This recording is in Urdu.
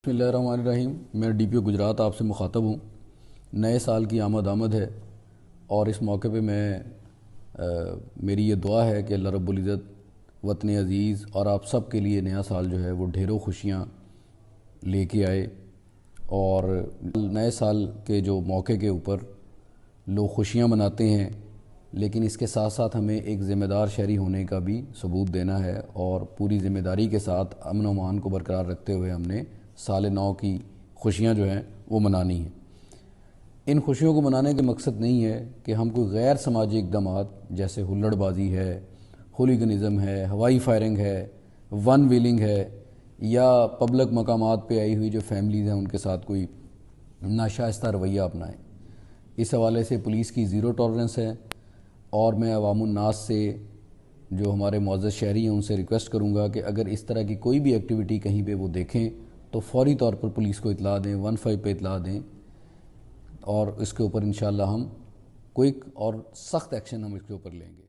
بسم اللہ الرحمن الرحیم۔ میں ڈی پی او گجرات آپ سے مخاطب ہوں۔ نئے سال کی آمد ہے اور اس موقع پہ میری یہ دعا ہے کہ اللہ رب العزت وطن عزیز اور آپ سب کے لیے نیا سال جو ہے وہ ڈھیروں خوشیاں لے کے آئے، اور نئے سال کے جو موقع کے اوپر لوگ خوشیاں مناتے ہیں، لیکن اس کے ساتھ ساتھ ہمیں ایک ذمہ دار شہری ہونے کا بھی ثبوت دینا ہے، اور پوری ذمہ داری کے ساتھ امن و امان کو برقرار رکھتے ہوئے ہم نے سال نو کی خوشیاں جو ہیں وہ منانی ہیں۔ ان خوشیوں کو منانے کے مقصد نہیں ہے کہ ہم کوئی غیر سماجی اقدامات جیسے ہلڑ بازی ہے، ہولیگنزم ہے، ہوائی فائرنگ ہے، ون ویلنگ ہے، یا پبلک مقامات پہ آئی ہوئی جو فیملیز ہیں ان کے ساتھ کوئی ناشائستہ رویہ اپنائیں۔ اس حوالے سے پولیس کی زیرو ٹالرنس ہے، اور میں عوام الناس سے جو ہمارے معزز شہری ہیں ان سے ریکویسٹ کروں گا کہ اگر اس طرح کی کوئی بھی ایکٹیویٹی کہیں پہ وہ دیکھیں تو فوری طور پر پولیس کو اطلاع دیں، 15 پہ اطلاع دیں، اور اس کے اوپر انشاءاللہ ہم کوئک اور سخت ایکشن ہم اس کے اوپر لیں گے۔